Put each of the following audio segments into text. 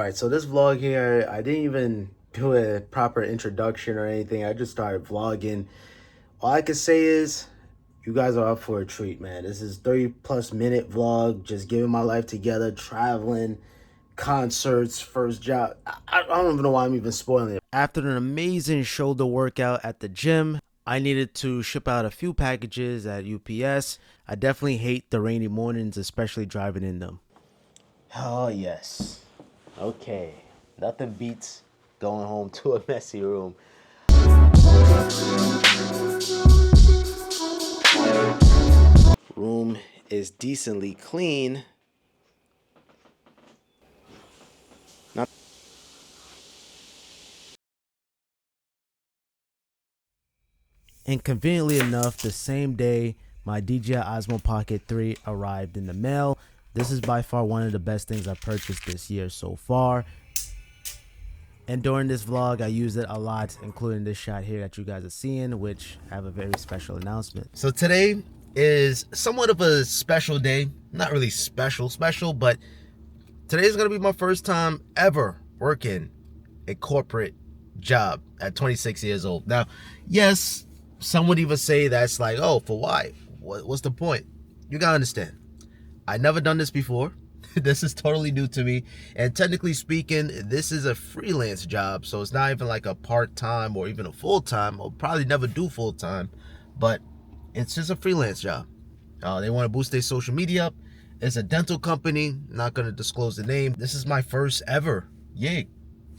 Alright, so this vlog here, I didn't even do a proper introduction or anything. I just started vlogging. All I can say is, you guys are up for a treat, man. This is 30+ minute vlog, just giving my life together, traveling, concerts, first job. I don't even know why I'm even spoiling it. After an amazing shoulder workout at the gym, I needed to ship out a few packages at UPS. I definitely hate the rainy mornings, especially driving in them. Oh, yes. Okay. Nothing beats going home to a messy room. Room is decently clean. Not and conveniently enough, the same day my DJI Osmo Pocket 3 arrived in the mail. This is by far one of the best things I've purchased this year so far. And during this vlog, I used it a lot, including this shot here that you guys are seeing, which I have a very special announcement. So today is somewhat of a special day. Not really special, but today's gonna be my first time ever working a corporate job at 26 years old. Now, yes, some would even say that's like, oh, for why? What's the point? You gotta understand, I never done this before. This is totally new to me, and technically speaking, this is a freelance job, so it's not even like a part-time or even a full-time. I'll probably never do full-time, but it's just a freelance job. They want to boost their social media up. It's a dental company, not going to disclose the name. This is my first ever gig.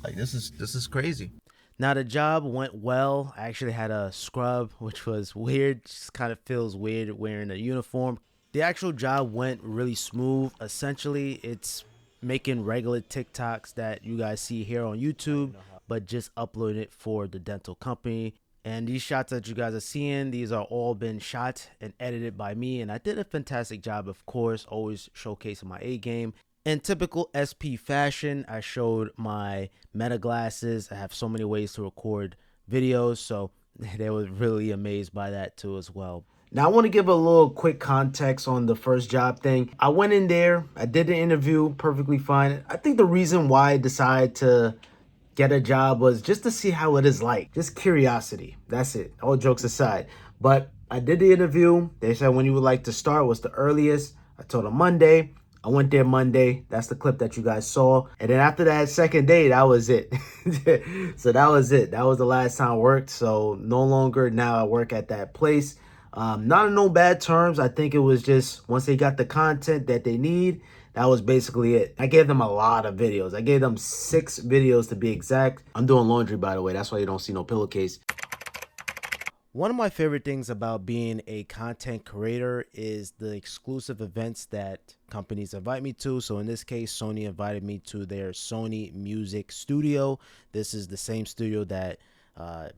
Like, this is crazy. Now, the job went well. I actually had a scrub, which was weird. Just kind of feels weird wearing a uniform. The actual job went really smooth. Essentially, it's making regular TikToks that you guys see here on YouTube, but just uploading it for the dental company. And these shots that you guys are seeing, these are all been shot and edited by me, and I did a fantastic job, of course, always showcasing my A game. In typical SP fashion, I showed my Meta glasses. I have so many ways to record videos, so they were really amazed by that too as well. Now, I want to give a little quick context on the first job thing. I went in there, I did the interview perfectly fine. I think the reason why I decided to get a job was just to see how it is like. Just curiosity. That's it. All jokes aside. But I did the interview. They said when you would like to start, what's the earliest? I told them Monday. I went there Monday. That's the clip that you guys saw. And then after that second day, that was it. So that was it. That was the last time I worked. So no longer now I work at that place. Not in no bad terms. I think it was just once they got the content that they need, that was basically it. I gave them a lot of videos. I gave them 6 videos to be exact. I'm doing laundry, by the way. That's why you don't see no pillowcase. One of my favorite things about being a content creator is the exclusive events that companies invite me to. So in this case, Sony invited me to their Sony Music Studio. This is the same studio that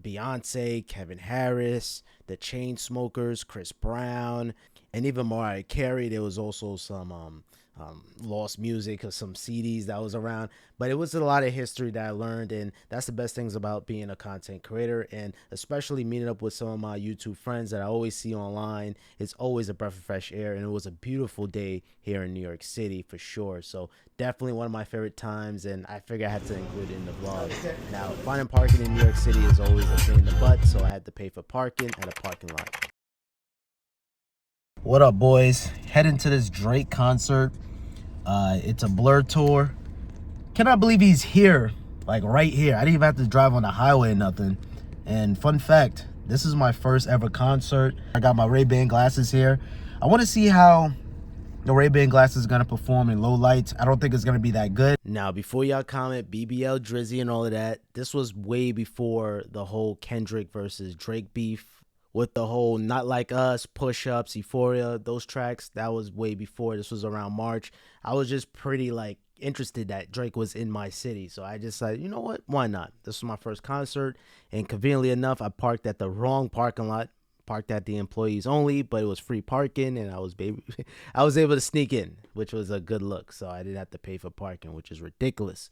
Beyonce, Kevin Harris, the Chainsmokers, Chris Brown, and even Mariah Carey. There was also some lost music or some CDs that was around, but it was a lot of history that I learned, and that's the best things about being a content creator, and especially meeting up with some of my YouTube friends that I always see online. It's always a breath of fresh air, and it was a beautiful day here in New York City for sure. So definitely one of my favorite times, and I figured I had to include it in the vlog. Now, finding parking in New York City is always a pain in the butt, so I had to pay for parking at a parking lot. What up, boys? Heading to this Drake concert. It's a Blur tour. Cannot believe he's here, like right here. I didn't even have to drive on the highway or nothing. And fun fact, this is my first ever concert. I got my Ray-Ban glasses here. I want to see how the Ray-Ban glasses is going to perform in low lights. I don't think it's going to be that good. Now, before y'all comment BBL, Drizzy, and all of that, this was way before the whole Kendrick versus Drake beef. With the whole Not Like Us, Push Ups, Euphoria, those tracks, that was way before. This was around March. I was just pretty like interested that Drake was in my city. So I just said, you know what? Why not? This was my first concert. And conveniently enough, I parked at the wrong parking lot. Parked at the employees only, but it was free parking, and I was able to sneak in, which was a good look. So I didn't have to pay for parking, which is ridiculous.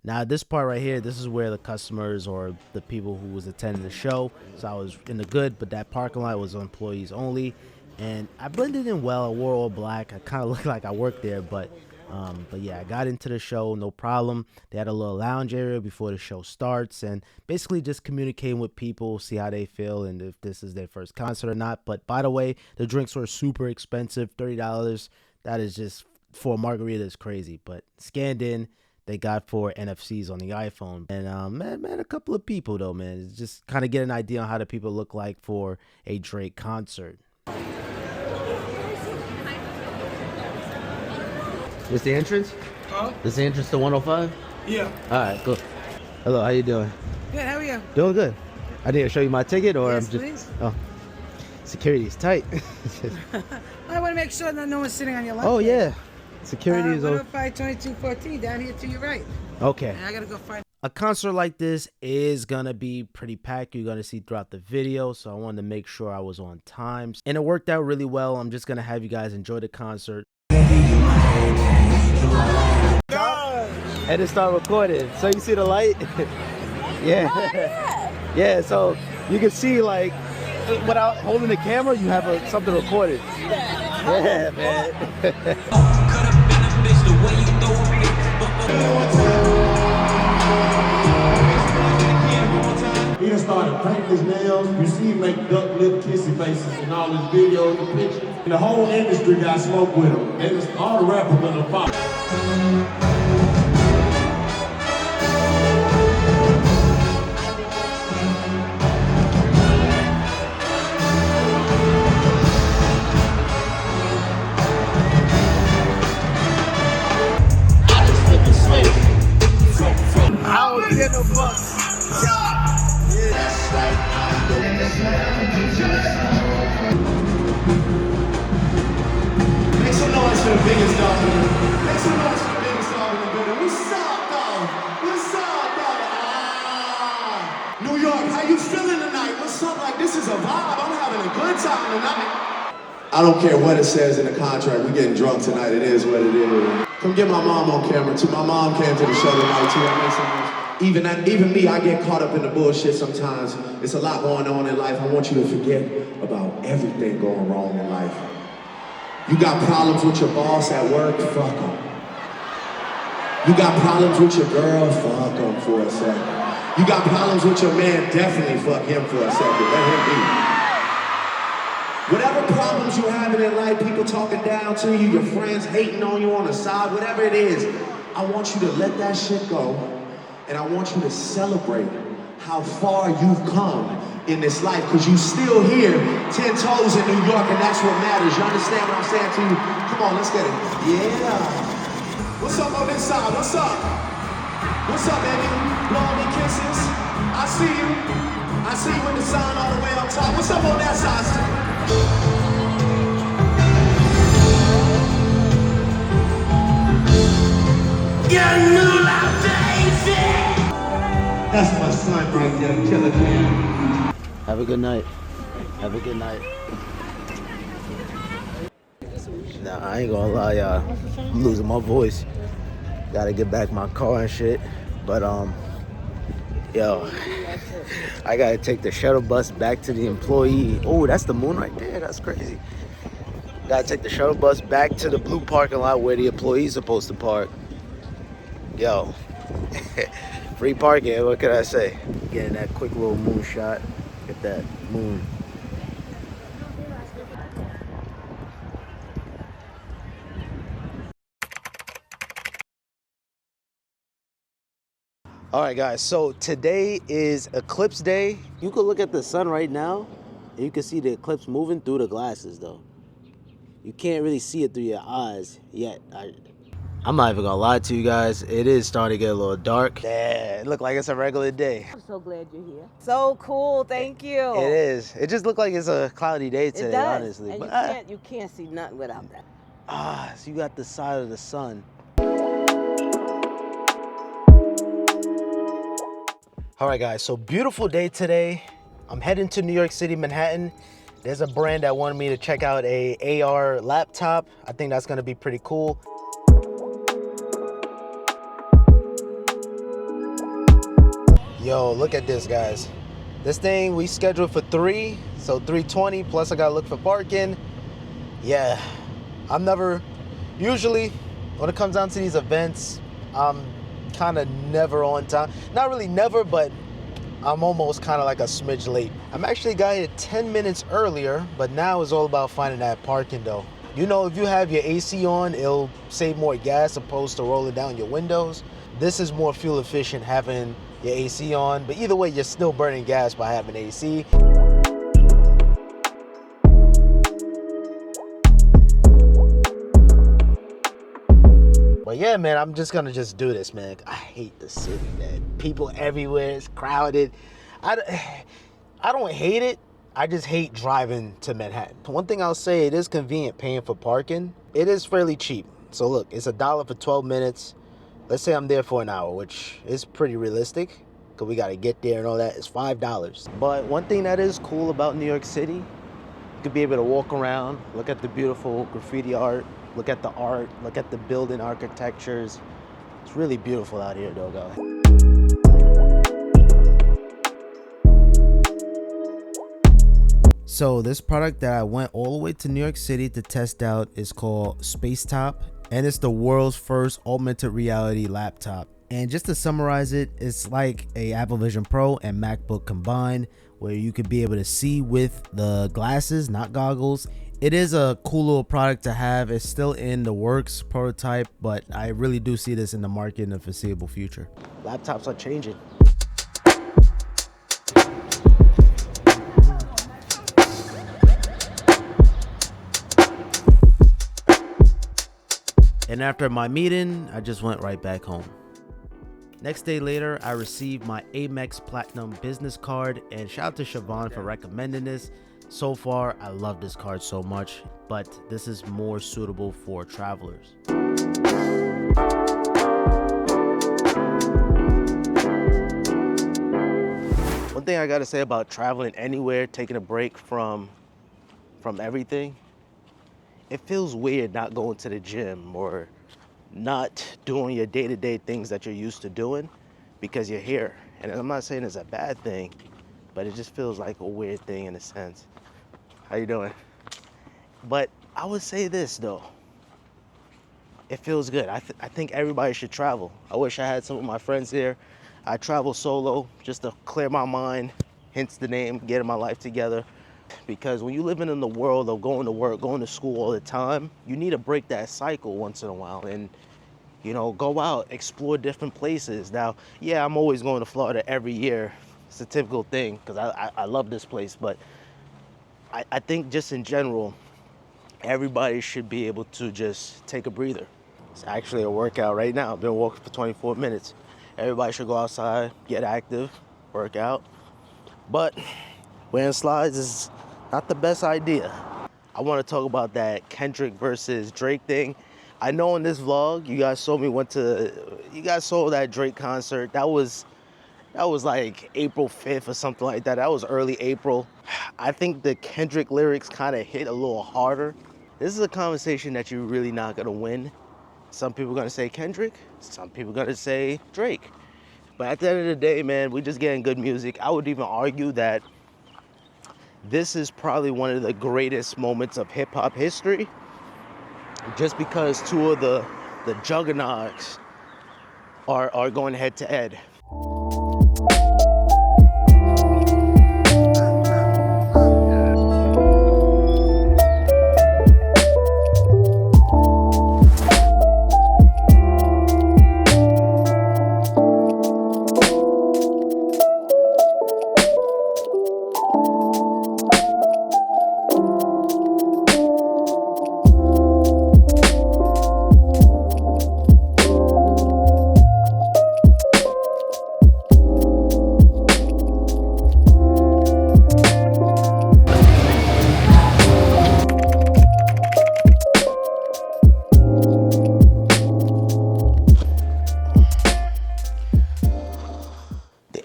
Now, this part right here, this is where the customers or the people who was attending the show. So I was in the good, but that parking lot was employees only. And I blended in well. I wore all black. I kind of looked like I worked there, but But yeah, I got into the show, no problem. They had a little lounge area before the show starts, and basically just communicating with people, see how they feel, and if this is their first concert or not. But by the way, the drinks were super expensive, $30. That is just, for a margarita, is crazy. But scanned in, they got 4 NFCs on the iPhone. And man, a couple of people though, man. It's just kind of get an idea on how the people look like for a Drake concert. This the entrance? Huh? This the entrance to 105? Yeah. All right, cool. Hello, how you doing? Good, how are you? Doing good. I need to show you my ticket, or Yes, I'm just. please. Oh, security's tight. I want to make sure that no one's sitting on your left. Oh yeah, security is. 105 2214 down here to your right. Okay. And I gotta go find. A concert like this is gonna be pretty packed. You're gonna see throughout the video, so I wanted to make sure I was on time, and it worked out really well. I'm just gonna have you guys enjoy the concert. And then start recording. So you see the light? Yeah. Oh, yeah. Yeah, so you can see, like, without holding the camera, you have something recorded. Yeah, man. He done started painting his nails. You see him make duck lip kissy faces in all his videos and pictures. And the whole industry got smoke with him. They just, all the rappers gonna pop. I don't get no fucks. Make some noise for the biggest dog in the building. Make some noise for the biggest dog in the building. What's up, dog? What's up, dog? Ah. New York, how you feeling tonight? What's up? Like, this is a vibe. I'm having a good time tonight. I don't care what it says in the contract. We're getting drunk tonight. It is what it is. Come get my mom on camera, too. My mom came to the show tonight, too. I make some noise. Even me, I get caught up in the bullshit sometimes. It's a lot going on in life. I want you to forget about everything going wrong in life. You got problems with your boss at work, fuck him. You got problems with your girl, fuck him for a second. You got problems with your man, definitely fuck him for a second. Let him be. Whatever problems you have in life, people talking down to you, your friends hating on you on the side, whatever it is, I want you to let that shit go, and I want you to celebrate how far you've come in this life, because you still here, 10 toes in New York, and that's what matters. You understand what I'm saying to you? Come on, let's get it. Yeah. What's up on this side? What's up? What's up, baby? Blowing me kisses. I see you. I see you with the sign all the way up top. What's up on that side? That's my son right there, Killer Man. Have a good night. Have a good night. Nah, I ain't gonna lie, y'all. I'm losing my voice. Gotta get back my car and shit. But yo, I gotta take the shuttle bus back to the employee. Oh, that's the moon right there. That's crazy. Gotta take the shuttle bus back to the blue parking lot where the employee's supposed to park. Yo, free parking. What can I say? Getting that quick little moon shot. Get that moon. All right, guys, so today is eclipse day. You can look at the sun right now, and you can see the eclipse moving through the glasses, though. You can't really see it through your eyes yet. I'm not even gonna lie to you guys. It is starting to get a little dark. Yeah, it looked like it's a regular day. I'm so glad you're here. So cool, thank you. It is. It just looked like it's a cloudy day today, It does. honestly. And But you can't see nothing without that. so you got the side of the sun. All right, guys, so beautiful day today. I'm heading to New York City, Manhattan. There's a brand that wanted me to check out a AR laptop. I think that's gonna be pretty cool. Yo, look at this, guys. This thing, we scheduled for 3, so 3:20, plus I gotta look for parking. Yeah, usually When it comes down to these events, I'm kind of never on time. Not really never, but I'm almost kind of like a smidge late. I'm actually got here 10 minutes earlier, but now it's all about finding that parking though. You know, if you have your AC on, it'll save more gas opposed to rolling down your windows. This is more fuel efficient having your AC on, but either way, you're still burning gas by having AC. But yeah, man, I'm just gonna do this, man. I hate the city, man. People everywhere, it's crowded. I don't hate it. I just hate driving to Manhattan. One thing I'll say, it is convenient paying for parking. It is fairly cheap. So look, it's $1 for 12 minutes. Let's say I'm there for an hour, which is pretty realistic because we gotta get there and all that. It's $5. But one thing that is cool about New York City, you could be able to walk around, look at the beautiful graffiti art, look at the art, look at the building architectures. It's really beautiful out here though, guys. So this product that I went all the way to New York City to test out is called Spacetop, and it's the world's first augmented reality laptop. And just to summarize it, it's like a Apple Vision Pro and MacBook combined, where you could be able to see with the glasses, not goggles. It is a cool little product to have. It's still in the works, prototype, but I really do see this in the market in the foreseeable future. Laptops are changing. And after my meeting, I just went right back home. Next day later, I received my Amex Platinum business card, and shout out to Siobhan for recommending this. So far, I love this card so much, but this is more suitable for travelers. One thing I gotta say about traveling anywhere, taking a break from everything, it feels weird not going to the gym or not doing your day-to-day things that you're used to doing because you're here. And I'm not saying it's a bad thing, but it just feels like a weird thing in a sense. How you doing? But I would say this though, it feels good. I think everybody should travel. I wish I had some of my friends here. I travel solo just to clear my mind, hence the name, getting my life together. Because when you're living in the world of going to work, going to school all the time, you need to break that cycle once in a while and, you know, go out, explore different places. Now, yeah, I'm always going to Florida every year. It's a typical thing because I love this place. But I think just in general, everybody should be able to just take a breather. It's actually a workout right now. I've been walking for 24 minutes. Everybody should go outside, get active, work out. But wearing slides is not the best idea. I want to talk about that Kendrick versus Drake thing. I know in this vlog, you guys saw that Drake concert. That was like April 5th or something like that. That was early April. I think the Kendrick lyrics kind of hit a little harder. This is a conversation that you're really not gonna win. Some people are gonna say Kendrick, some people are gonna say Drake. But at the end of the day, man, we're just getting good music. I would even argue that this is probably one of the greatest moments of hip hop history, just because two of the juggernauts are going head to head.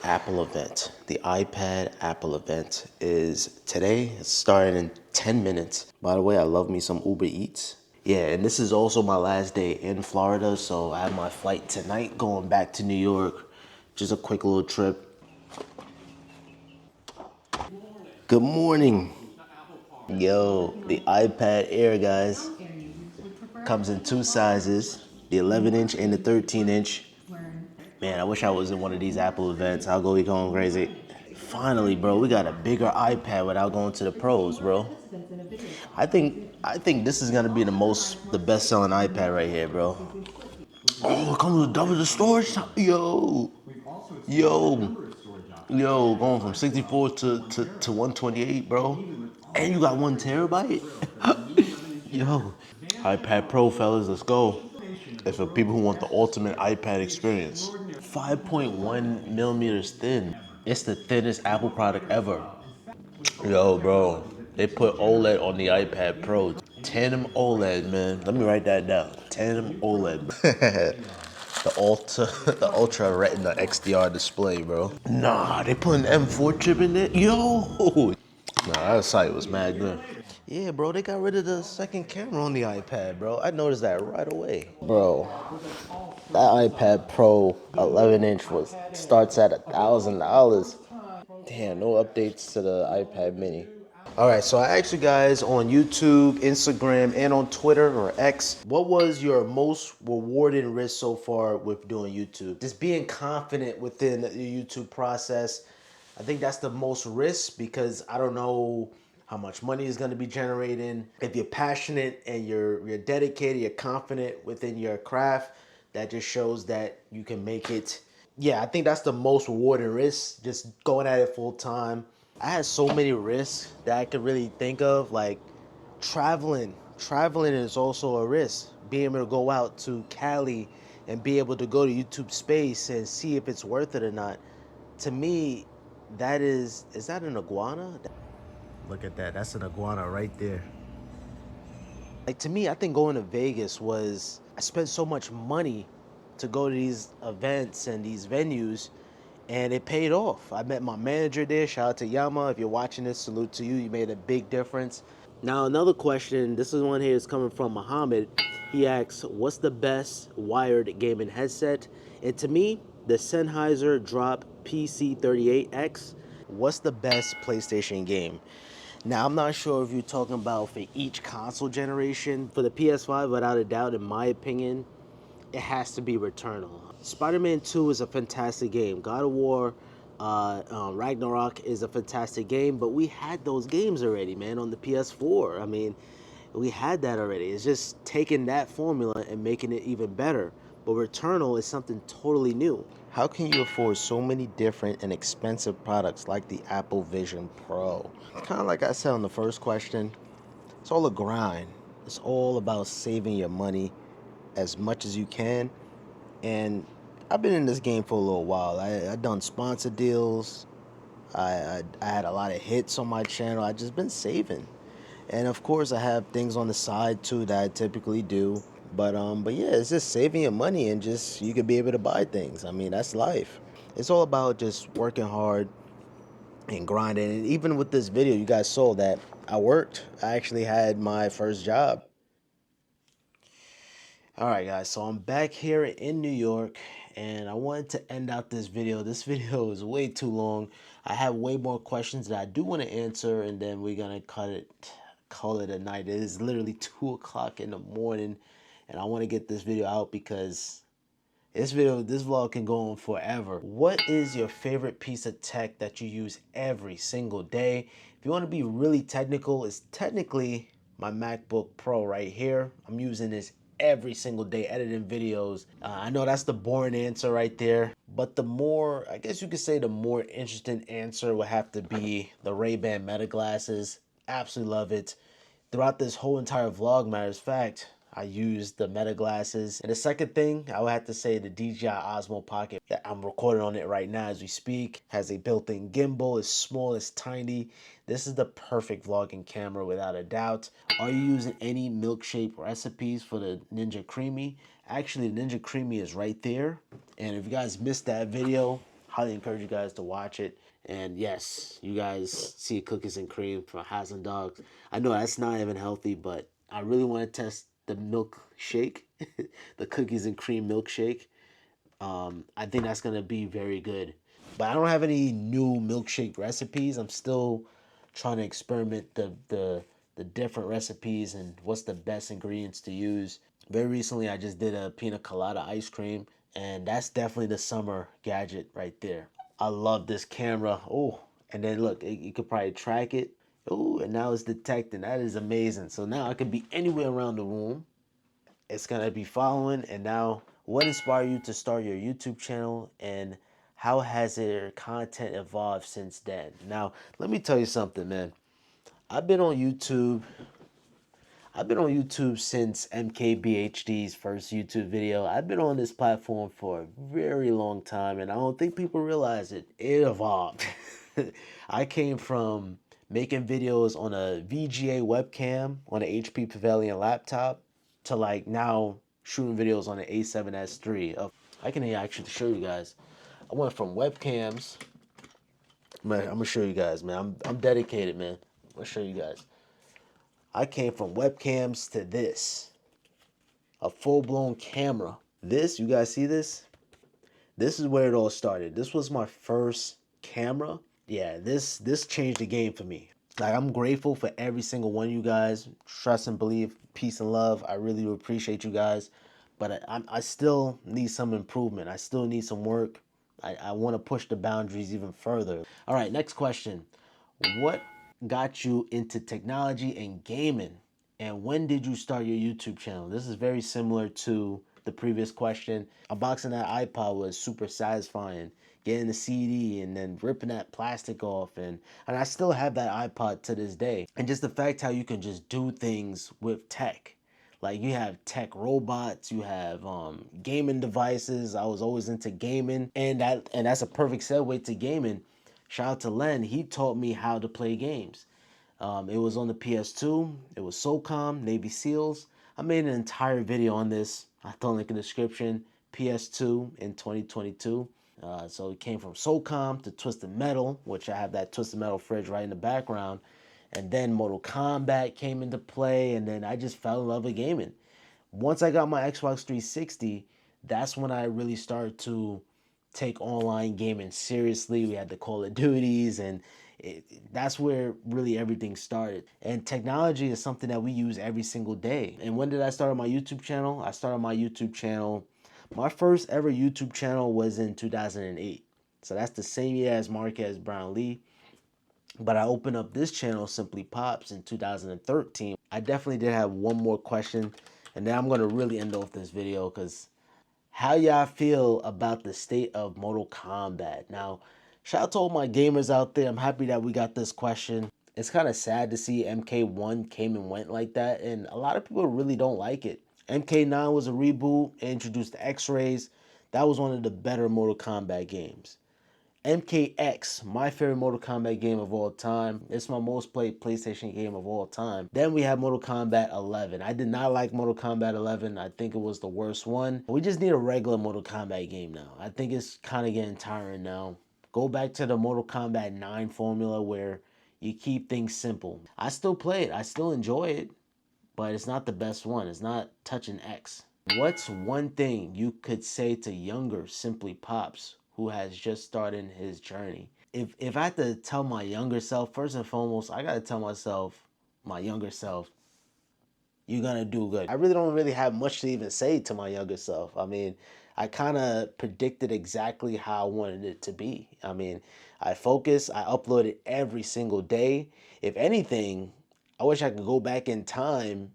Apple event. The iPad Apple event is today. It's starting in 10 minutes. By the way, I love me some Uber Eats. Yeah, and this is also my last day in Florida, so I have my flight tonight going back to New York. Just a quick little trip. Good morning. Yo, the iPad Air, guys, comes in two sizes. the 11-inch and the 13-inch. Man, I wish I was in one of these Apple events. I'll go be going crazy. Finally, bro, we got a bigger iPad without going to the pros, bro. I think this is gonna be the best selling iPad right here, bro. Oh, it comes with double the storage. Yo, going from 64 to 128, bro. And you got 1 terabyte. Yo, iPad Pro, fellas, let's go. It's for people who want the ultimate iPad experience. 5.1 millimeters thin. It's the thinnest Apple product ever. Yo, bro, they put OLED on the iPad Pro. Tandem OLED, man. Let me write that down. Tandem OLED. the Ultra Retina XDR display, bro. Nah, they put an M4 chip in there. Yo, nah, that site was mad good. Yeah, bro, they got rid of the second camera on the iPad, bro. I noticed that right away. Bro, that iPad Pro 11-inch starts at $1,000. Damn, no updates to the iPad Mini. All right, so I asked you guys on YouTube, Instagram, and on Twitter or X, what was your most rewarding risk so far with doing YouTube? Just being confident within the YouTube process. I think that's the most risk because I don't know how much money is going to be generating. If you're passionate and you're dedicated, you're confident within your craft, that just shows that you can make it. Yeah, I think that's the most rewarding risk, just going at it full time. I had so many risks that I could really think of, like traveling. Traveling is also a risk. Being able to go out to Cali and be able to go to YouTube Space and see if it's worth it or not. To me, is that an iguana? Look at that. That's an iguana right there. Like to me, I think going to Vegas I spent so much money to go to these events and these venues, and it paid off. I met my manager there. Shout out to Yama. If you're watching this, salute to you. You made a big difference. Now, another question. This is one here is coming from Muhammad. He asks, what's the best wired gaming headset? And to me, the Sennheiser Drop PC38X. What's the best PlayStation game? Now, I'm not sure if you're talking about for each console generation. For the PS5, without a doubt, in my opinion, it has to be Returnal. Spider-Man 2 is a fantastic game. God of War Ragnarok is a fantastic game, but we had those games already, man, on the PS4. I mean, we had that already. It's just taking that formula and making it even better. But Returnal is something totally new. How can you afford so many different and expensive products like the Apple Vision Pro? Kind of like I said on the first question, it's all a grind. It's all about saving your money as much as you can. And I've been in this game for a little while. I done sponsor deals. I had a lot of hits on my channel. I just been saving. And of course I have things on the side too that I typically do. But yeah, it's just saving your money and just you could be able to buy things. I mean, that's life. It's all about just working hard and grinding. And even with this video, you guys saw that I worked. I actually had my first job. All right, guys, so I'm back here in New York, and I wanted to end out this video. This video is way too long. I have way more questions that I do want to answer, and then we're gonna call it a night. It is literally 2 o'clock in the morning, and I want to get this video out because this vlog can go on forever. What is your favorite piece of tech that you use every single day? If you want to be really technical, it's technically my MacBook Pro right here. I'm using this every single day editing videos. I know that's the boring answer right there, but I guess you could say the more interesting answer would have to be the Ray-Ban Meta glasses. Absolutely love it. Throughout this whole entire vlog, matter of fact, I used the Meta glasses. And the second thing, I would have to say the DJI Osmo Pocket. I'm recording on it right now as we speak. Has a built-in gimbal. It's small, it's tiny. This is the perfect vlogging camera without a doubt. Are you using any milkshake recipes for the Ninja Creamy? Actually, the Ninja Creamy is right there. And if you guys missed that video, highly encourage you guys to watch it. And yes, you guys see cookies and cream from Hassan Dogs. I know that's not even healthy, but I really want to test the milkshake, the cookies and cream milkshake. I think that's gonna be very good. But I don't have any new milkshake recipes. I'm still trying to experiment the different recipes and what's the best ingredients to use. Very recently, I just did a pina colada ice cream, and that's definitely the summer gadget right there. I love this camera. Oh, and then look, you could probably track it. Oh, and now it's detecting. That is amazing. So now I could be anywhere around the room. It's gonna be following. And now, what inspired you to start your YouTube channel, and how has your content evolved since then? Now, let me tell you something, man. I've been on YouTube I've been on YouTube since MKBHD's first YouTube video. I've been on this platform for a very long time, and I don't think people realize it. It evolved. I came from making videos on a VGA webcam on an HP Pavilion laptop to like now shooting videos on an A7S III. I can actually show you guys. I went from webcams. Man, I'm gonna show you guys, man. I'm dedicated, man. I'm gonna show you guys. I came from webcams to this, a full-blown camera. This, you guys see this? This is where it all started. This was my first camera. Yeah, this changed the game for me. Like, I'm grateful for every single one of you guys. Trust and believe, peace and love. I really do appreciate you guys. But I still need some improvement. I still need some work. I want to push the boundaries even further. All right, next question. What got you into technology and gaming? And when did you start your YouTube channel? This is very similar to the previous question. Unboxing that iPod was super satisfying. Getting the CD and then ripping that plastic off. And I still have that iPod to this day. And just the fact how you can just do things with tech. Like, you have tech robots, you have gaming devices. I was always into gaming, and that's a perfect segue to gaming. Shout out to Len. He taught me how to play games. It was on the PS2. It was SOCOM, Navy SEALs. I made an entire video on this. I throw a link in the description. PS2 in 2022. So it came from SOCOM to Twisted Metal, which I have that Twisted Metal fridge right in the background. And then Mortal Kombat came into play, and then I just fell in love with gaming. Once I got my Xbox 360, that's when I really started to take online gaming seriously. We had the Call of Duties, and that's where really everything started. And technology is something that we use every single day. And when did I start my YouTube channel? I started my YouTube channel, my first ever YouTube channel was in 2008. So that's the same year as Marquez Brownlee. But I opened up this channel, Simplypops, in 2013. I definitely did have one more question, and then I'm going to really end off this video, because how y'all feel about the state of Mortal Kombat? Now, shout out to all my gamers out there. I'm happy that we got this question. It's kind of sad to see MK1 came and went like that, and a lot of people really don't like it. MK9 was a reboot, it introduced the X-rays. That was one of the better Mortal Kombat games. MKX, my favorite Mortal Kombat game of all time. It's my most played PlayStation game of all time. Then we have Mortal Kombat 11. I did not like Mortal Kombat 11. I think it was the worst one. We just need a regular Mortal Kombat game now. I think it's kind of getting tiring now. Go back to the Mortal Kombat 9 formula where you keep things simple. I still play it. I still enjoy it, but it's not the best one. It's not touching X. What's one thing you could say to younger Simplypops who has just started his journey? If I had to tell my younger self, first and foremost, I gotta tell myself, my younger self, you're gonna do good. I really don't really have much to even say to my younger self. I mean, I kind of predicted exactly how I wanted it to be. I mean, I focused, I uploaded every single day. If anything, I wish I could go back in time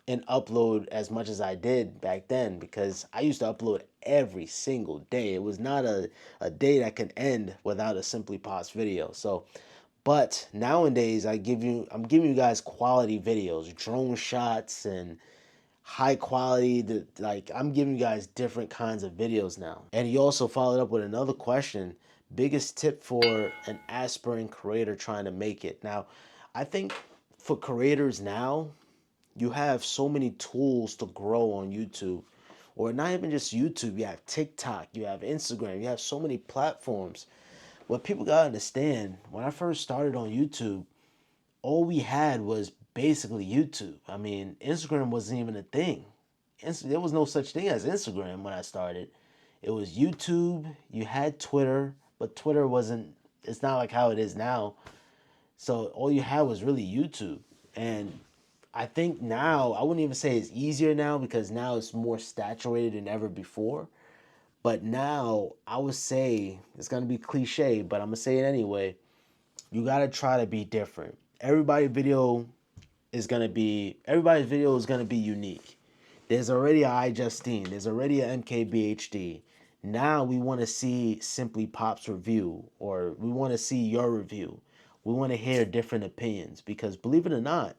and upload as much as I did back then, because I used to upload every single day. It was not a day that could end without a Simplypops video. So, but nowadays I'm giving you guys quality videos, drone shots and high quality. Like, I'm giving you guys different kinds of videos now. And he also followed up with another question. Biggest tip for an aspiring creator trying to make it. Now, I think for creators now, you have so many tools to grow on YouTube, or not even just YouTube. You have TikTok, you have Instagram, you have so many platforms. What people gotta understand, when I first started on YouTube, all we had was basically YouTube. I mean, Instagram wasn't even a thing. There was no such thing as Instagram when I started. It was YouTube, you had Twitter, but Twitter wasn't, it's not like how it is now. So all you had was really YouTube. And I think now, I wouldn't even say it's easier now because now it's more saturated than ever before. But now I would say it's gonna be cliche, but I'm gonna say it anyway. You gotta try to be different. Everybody's video is gonna be unique. There's already a iJustine, there's already a MKBHD. Now we want to see Simplypops review, or we want to see your review. We want to hear different opinions because believe it or not,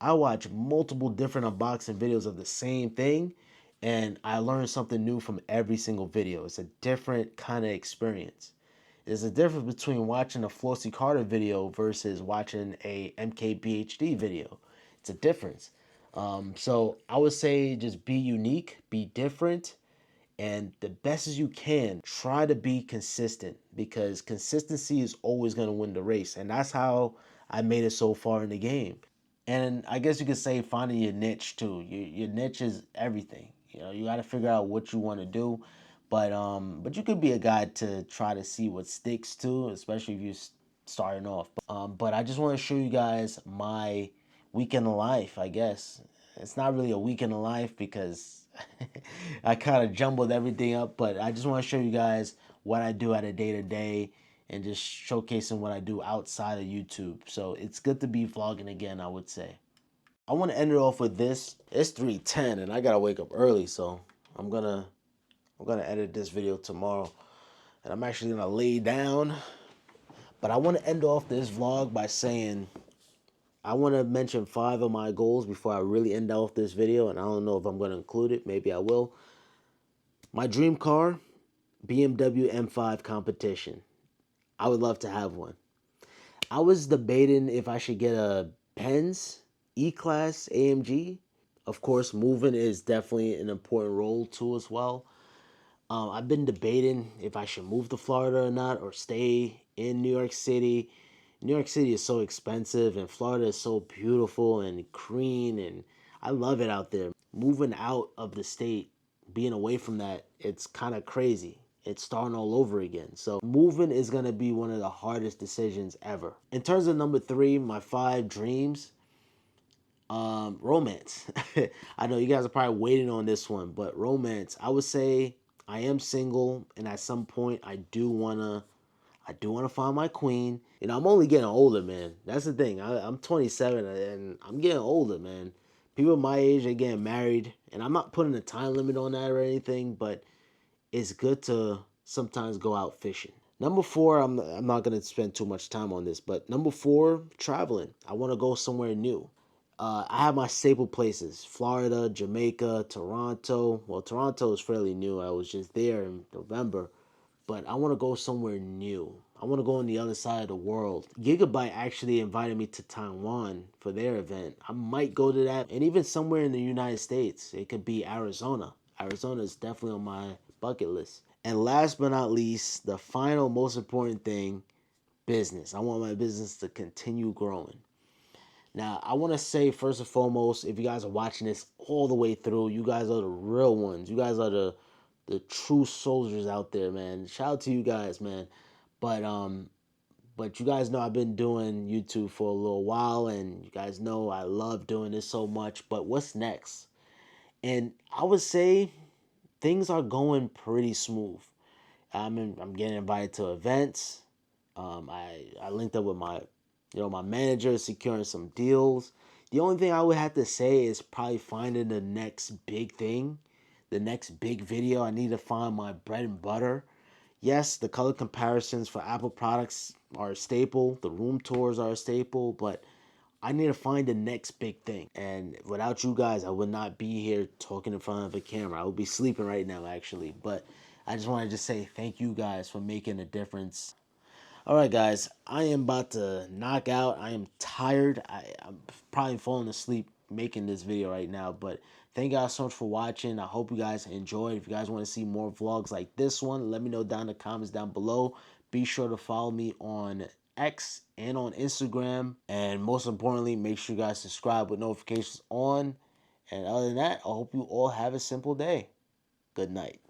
I watch multiple different unboxing videos of the same thing and I learn something new from every single video. It's a different kind of experience. There's a difference between watching a Flossie Carter video versus watching a MKBHD video. It's a difference. So I would say just be unique, be different, and the best as you can, try to be consistent because consistency is always going to win the race. And that's how I made it so far in the game. And I guess you could say finding your niche too. Your niche is everything. You know, you got to figure out what you want to do. But you could be a guy to try to see what sticks too, especially if you're starting off. But I just want to show you guys my week in the life, I guess. It's not really a week in the life because I kind of jumbled everything up, but I just want to show you guys what I do at a day to day and just showcasing what I do outside of YouTube. So it's good to be vlogging again, I would say. I want to end it off with this. It's 3:10 and I gotta wake up early, so I'm gonna edit this video tomorrow. And I'm actually gonna lay down. But I want to end off this vlog by saying I want to mention 5 of my goals before I really end off this video, and I don't know if I'm going to include it. Maybe I will. My dream car, BMW M5 competition. I would love to have one. I was debating if I should get a Benz E-Class AMG. Of course, moving is definitely an important role too as well. I've been debating if I should move to Florida or not, or stay in New York City. New York City is so expensive, and Florida is so beautiful and green, and I love it out there. Moving out of the state, being away from that, it's kind of crazy. It's starting all over again. So moving is going to be one of the hardest decisions ever. In terms of number 3, my 5 dreams, romance. I know you guys are probably waiting on this one, but romance, I would say I am single, and at some point I do wanna find my queen. You know, I'm only getting older, man. That's the thing. I'm 27 and I'm getting older, man. People my age are getting married, and I'm not putting a time limit on that or anything, but it's good to sometimes go out fishing. Number 4, I'm not gonna spend too much time on this, but number 4, traveling. I want to go somewhere new. I have my staple places: Florida, Jamaica, Toronto. Well, Toronto is fairly new. I was just there in November, but I want to go somewhere new. I want to go on the other side of the world. Gigabyte actually invited me to Taiwan for their event. I might go to that, and even somewhere in the United States. It could be Arizona. Arizona is definitely on my bucket list. And last but not least, the final most important thing, business. I want my business to continue growing. Now, I want to say first and foremost, if you guys are watching this all the way through, you guys are the real ones. You guys are the true soldiers out there, man. Shout out to you guys, man. But but you guys know I've been doing YouTube for a little while, and you guys know I love doing this so much. But what's next? And I would say things are going pretty smooth. I'm getting invited to events. I linked up with my manager, securing some deals. The only thing I would have to say is probably finding the next big thing, the next big video. I need to find my bread and butter. Yes, the color comparisons for Apple products are a staple. The room tours are a staple, but I need to find the next big thing. And without you guys, I would not be here talking in front of a camera. I would be sleeping right now, actually. But I just wanted to say thank you guys for making a difference. All right, guys, I am about to knock out. I am tired. I'm probably falling asleep making this video right now, but thank you guys so much for watching. I hope you guys enjoyed. If you guys want to see more vlogs like this one, let me know down in the comments down below. Be sure to follow me on X and on Instagram. And most importantly, make sure you guys subscribe with notifications on. And other than that, I hope you all have a simple day. Good night.